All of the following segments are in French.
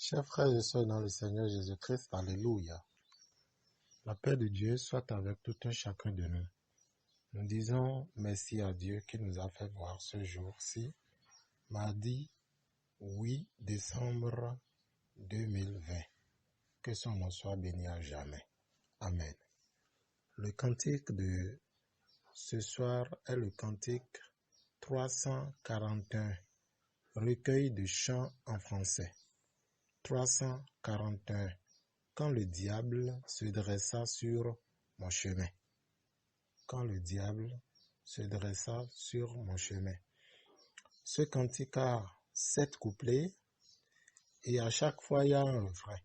Chers frères et sœurs dans le Seigneur Jésus-Christ, alléluia. La paix de Dieu soit avec tout un chacun de nous. Nous disons merci à Dieu qui nous a fait voir ce jour-ci, mardi 8 décembre 2020. Que son nom soit béni à jamais. Amen. Le cantique de ce soir est le cantique 341, recueil de chants en français. 341. Quand le diable se dressa sur mon chemin. Quand le diable se dressa sur mon chemin. Ce cantique a 7 couplets et à chaque fois il y a un refrain.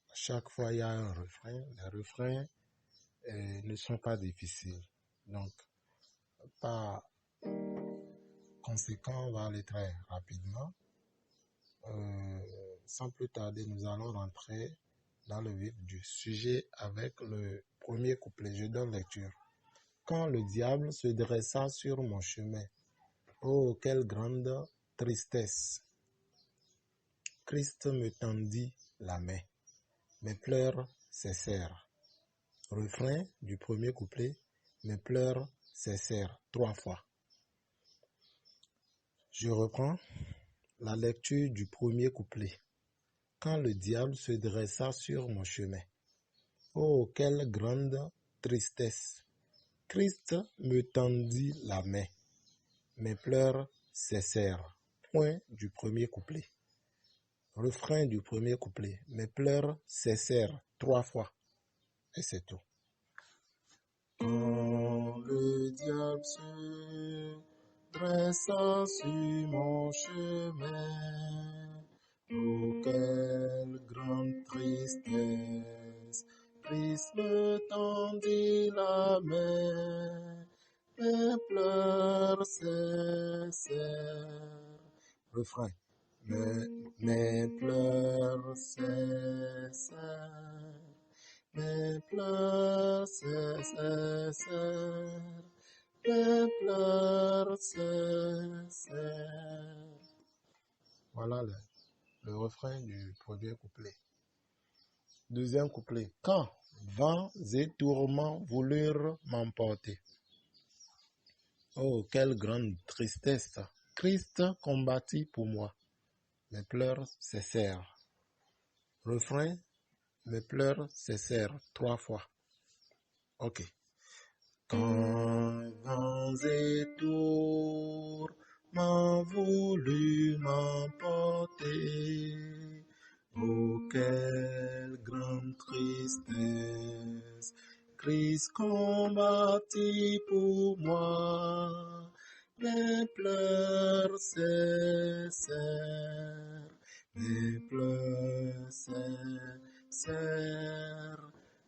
À chaque fois il y a un refrain. Les refrains ne sont pas difficiles. Donc, par conséquent, on va aller très rapidement. Sans plus tarder, nous allons rentrer dans le vif du sujet avec le premier couplet. Je donne lecture. Quand le diable se dressa sur mon chemin, oh, quelle grande tristesse! Christ me tendit la main, mes pleurs cessèrent. Refrain du premier couplet, mes pleurs cessèrent 3 fois. Je reprends la lecture du premier couplet. Quand le diable se dressa sur mon chemin. Oh, quelle grande tristesse! Christ me tendit la main. Mes pleurs cessèrent. Point du premier couplet. Refrain du premier couplet. Mes pleurs cessèrent 3 fois. Et c'est tout. Quand le diable se dressa sur mon chemin, oh, quelle grande tristesse! Christ me tendit la main, mes pleurs cessèrent. Refrain. Mes pleurs cessèrent. Mes pleurs cessèrent. Mes pleurs cessèrent. Voilà le refrain du premier couplet. Deuxième couplet. Quand vents et tourments voulurent m'emporter. Oh, quelle grande tristesse! Christ combattit pour moi. Mes pleurs cessèrent. Refrain. Mes pleurs cessèrent 3 fois. Ok. Quand vents et tourments voulu m'emporter, oh, quelle grande tristesse! Christ combattit pour moi, mes pleurs cessèrent, mes pleurs cessèrent,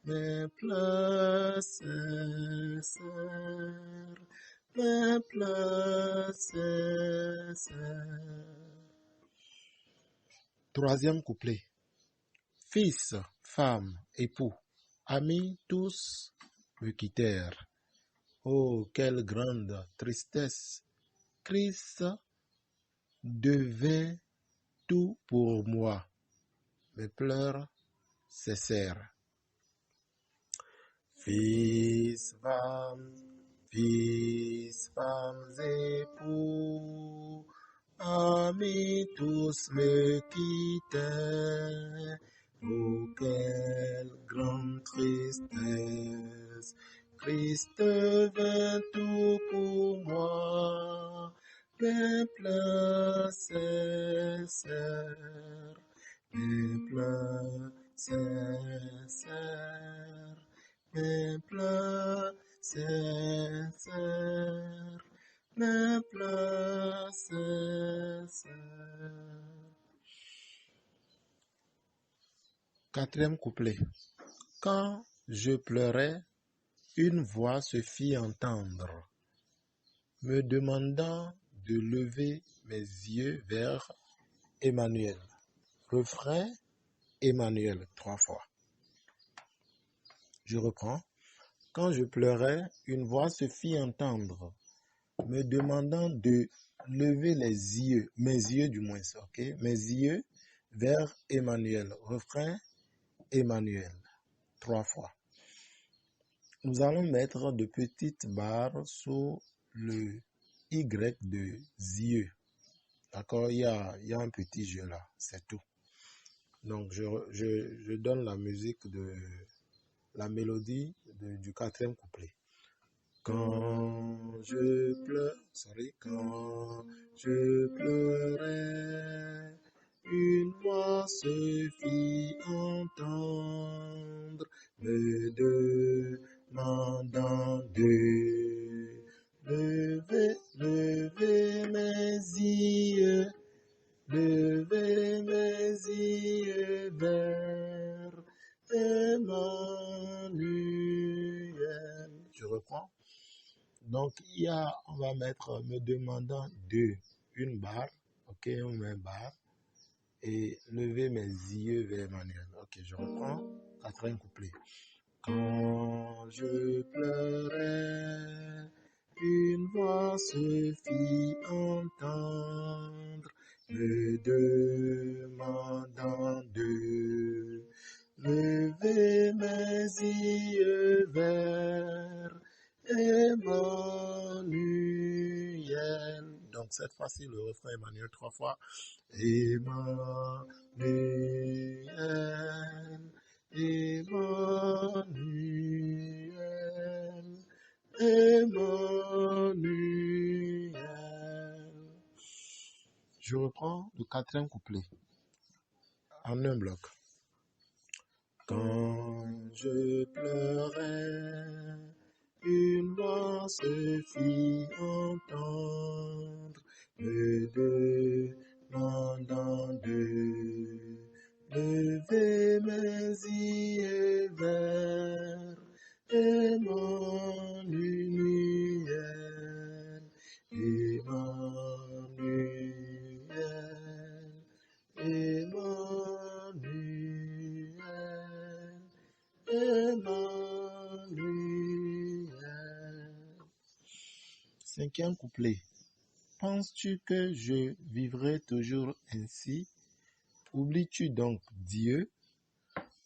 mes pleurs cessèrent, mes pleurs cessèrent. Troisième couplet. Fils, femme, époux, amis, tous me quittèrent. Oh, quelle grande tristesse! Christ devint tout pour moi. Mes pleurs cessèrent. Fils, femmes, époux, amis, tous me quittèrent. Oh, quelle grande tristesse! Christ vint tout pour moi. Mes pleurs cessèrent. Mes pleurs cessèrent. Mes pleurs cessèrent. Mes pleurs cessèrent. Quatrième couplet. Quand je pleurais, une voix se fit entendre, me demandant de lever mes yeux vers Emmanuel. Refrain, Emmanuel, 3 fois. Je reprends. Quand je pleurais, une voix se fit entendre, me demandant de lever les yeux, mes yeux du moins, ok? Mes yeux vers Emmanuel. Refrain, Emmanuel. 3 fois. Nous allons mettre de petites barres sur le Y de yeux. D'accord? Il y a un petit jeu là, c'est tout. Donc, je donne la musique de la mélodie du 4e couplet. Quand je pleurais, une voix se fit entendre, me demandant de lever mes yeux, vers Emmanuel. Je reprends. Donc, on va mettre me demandant de, une barre, ok, on met une barre, et lever mes yeux vers Emmanuel. Ok, je reprends, 4e couplet. Quand je pleurais, une voix se fit entendre, me demandant de lever mes yeux vers Emmanuel. Donc cette fois-ci, le refrain Emmanuel 3 fois. Emmanuel, Emmanuel, Emmanuel. Je reprends le 4e couplet en un bloc. Quand je pleurais, une voix se fit entendre, me demandant de lever mes yeux vers Emmanuel, Emmanuel, Emmanuel, Emmanuel. 5e couplet. Penses-tu que je vivrai toujours ainsi? Oublies-tu donc Dieu?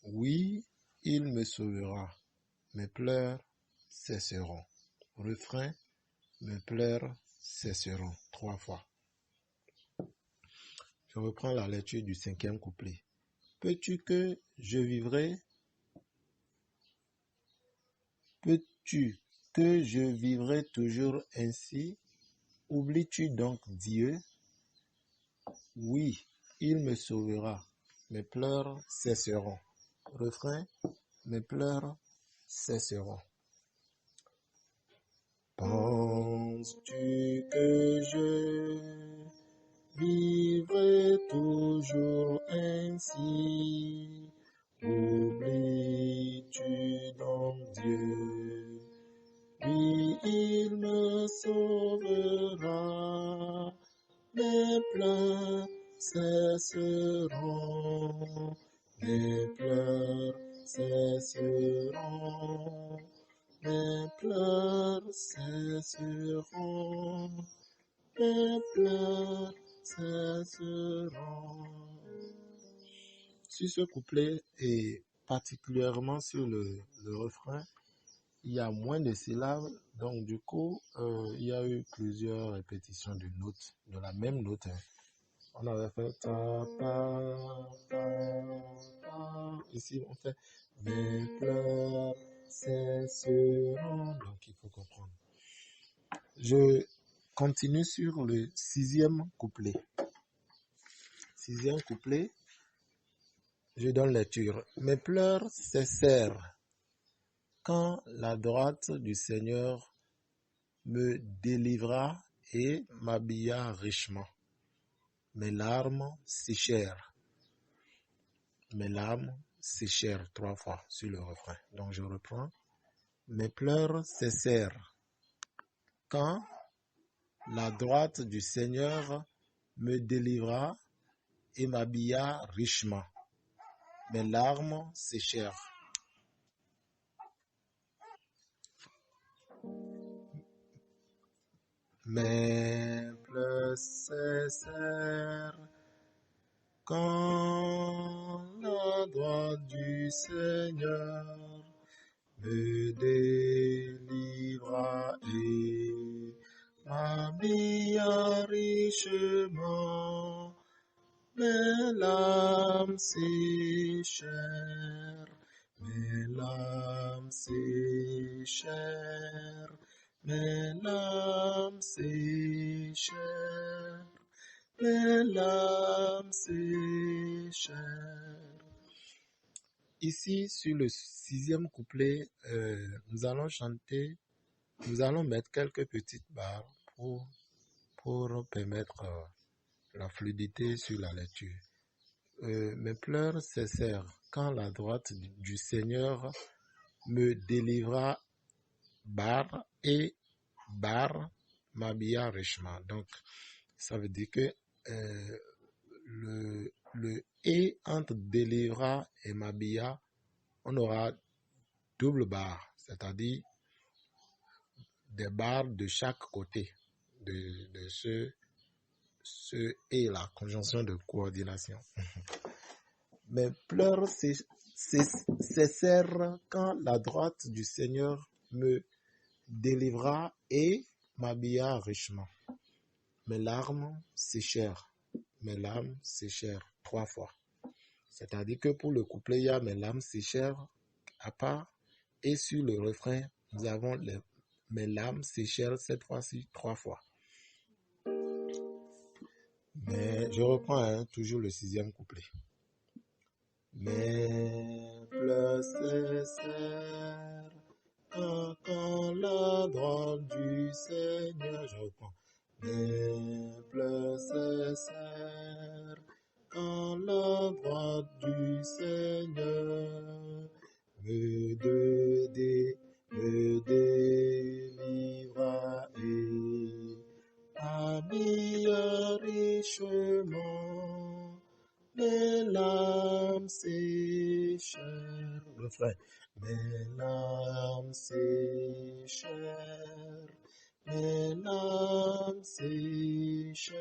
Oui, il me sauvera. Mes pleurs cesseront. Refrain, mes pleurs cesseront. 3 fois. Je reprends la lecture du 5e couplet. Peux-tu que je vivrai toujours ainsi? Oublies-tu donc Dieu? Oui, il me sauvera. Mes pleurs cesseront. Refrain, mes pleurs cesseront. Penses-tu que je vivrai toujours ainsi? Oublies-tu donc Dieu? Oui, il me sauvera. Mes pleurs cesseront. Mes pleurs cesseront. Mes pleurs cesseront. Mes pleurs cesseront. Sur ce couplet et particulièrement sur le refrain, il y a moins de syllabes, donc du coup, il y a eu plusieurs répétitions de notes, de la même note. On avait fait ta, ta, ta, ta. Ici, on fait mes pleurs cesseront. Donc, il faut comprendre. Je continue sur le 6e couplet. 6e couplet, je donne lecture. Mes pleurs cessèrent quand la droite du Seigneur me délivra et m'habilla richement. Mes larmes séchèrent. Mes larmes séchèrent 3 fois sur le refrain. Donc je reprends. Mes pleurs cessèrent quand la droite du Seigneur me délivra et m'habilla richement. Mes larmes séchèrent. Mes pleurs sincère, quand la droite du Seigneur me délivra et m'habilla richement, mais l'âme si chère, mais l'âme si chère, mais l'âme si chère, mais l'âme si chère. Ici, sur le 6e couplet, nous allons mettre quelques petites barres pour permettre la fluidité sur la lecture. Mes pleurs cessèrent quand la droite du Seigneur me délivra, barre et barre m'habilla richement. Donc, ça veut dire que le et entre délivra et m'habilla, on aura double barre, c'est-à-dire des barres de chaque côté de ce et la conjonction de coordination. Mes pleurs cessèrent quand la droite du Seigneur me délivra et m'habilla richement. Mes larmes séchèrent. Mes larmes séchèrent 3 fois. C'est-à-dire que pour le couplet, il y a mes larmes séchèrent à part. Et sur le refrain, nous avons mes larmes séchèrent cette fois-ci 3 fois. Mais je reprends toujours le 6e couplet. Mes pleurs cessèrent quand la droite du Seigneur, je reprends. Mes pleurs cessèrent quand la droite du Seigneur me délivra et m'habilla richement, mes larmes séchèrent. Refrain. Mes larmes séchèrent, mes larmes séchèrent,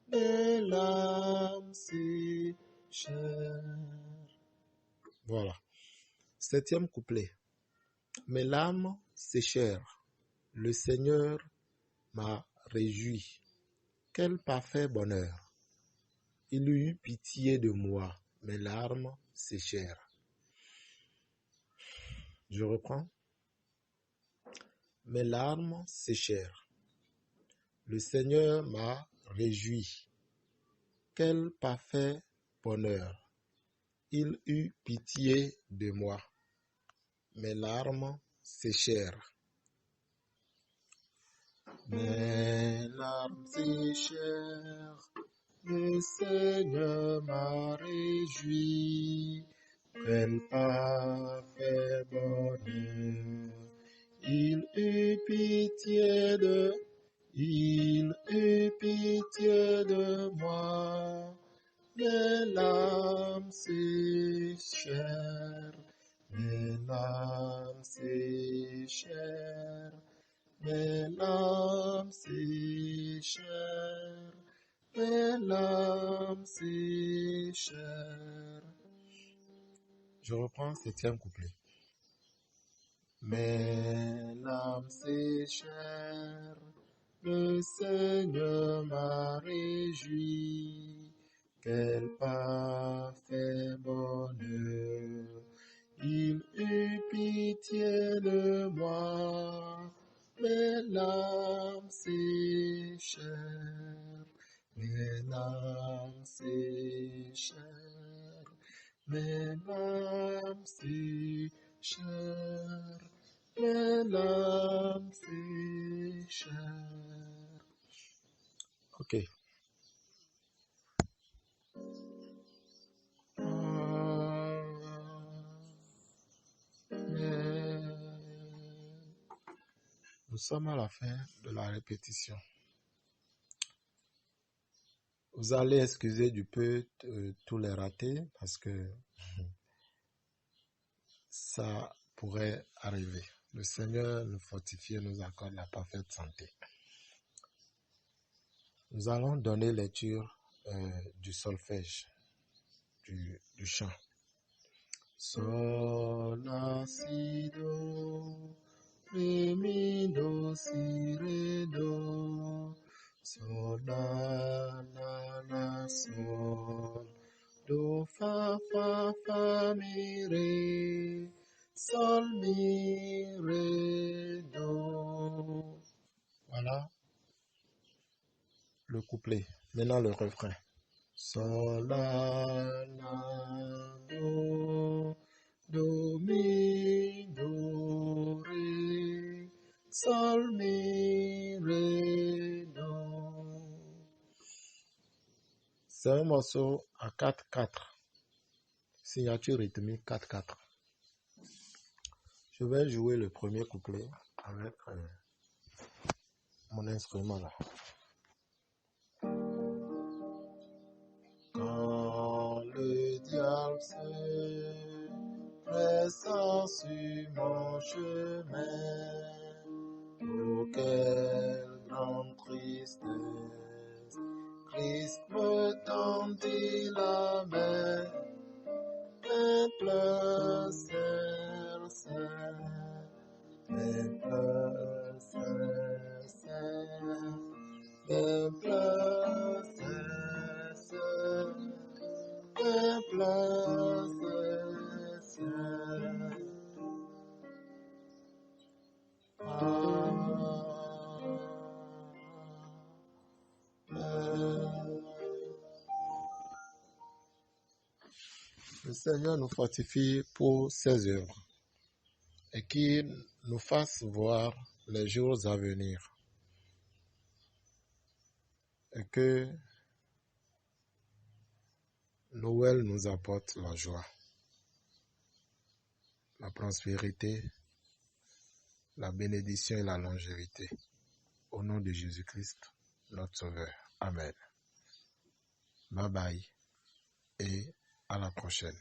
mes larmes séchèrent. Voilà. 7e couplet. Mes larmes séchèrent, le Seigneur m'a réjoui. Quel parfait bonheur! Il eut pitié de moi, mes larmes séchèrent. Je reprends. Mes larmes séchèrent. Le Seigneur m'a réjoui. Quel parfait bonheur! Il eut pitié de moi. Mes larmes séchèrent. Mes larmes séchèrent. Le Seigneur m'a réjoui. Quel parfait bonheur! Il eut pitié de moi. Mes larmes séchèrent, mes larmes séchèrent, mes larmes séchèrent, mes larmes séchèrent. Je reprends 7e couplet. Mes larmes séchèrent, le Seigneur m'a réjoui. Quel parfait bonheur! Il eut pitié de moi. Mes larmes séchèrent, mes larmes séchèrent, mes larmes séchèrent, mes larmes séchèrent. Ok. Nous sommes à la fin de la répétition. Vous allez excuser du peu tous les ratés parce que ça pourrait arriver. Le Seigneur nous fortifie et nous accorde la parfaite santé. Nous allons donner lecture du solfège, du chant. Sol, la, si, do, ré, mi, do, si, ré, do. Sol, la, sol. Do, fa, mi, ré. Sol, mi, ré, do. Voilà le couplet. Maintenant le refrain. Sol, la, do, mi, do, ré, sol, mi, ré, do. C'est un morceau à 4-4. Signature rythmique 4-4. Je vais jouer le premier couplet avec mon instrument là. Quand le diable se pressa sur mon chemin, oh quelle grande tristesse, Christ me tendit la main, un pleurs, un pleurs, un pleurs, un pleurs, Le Seigneur nous fortifie pour ses œuvres et qu'il nous fasse voir les jours à venir et que Noël nous apporte la joie, la prospérité, la bénédiction et la longévité. Au nom de Jésus-Christ, notre Sauveur. Amen. Bye bye et à la prochaine.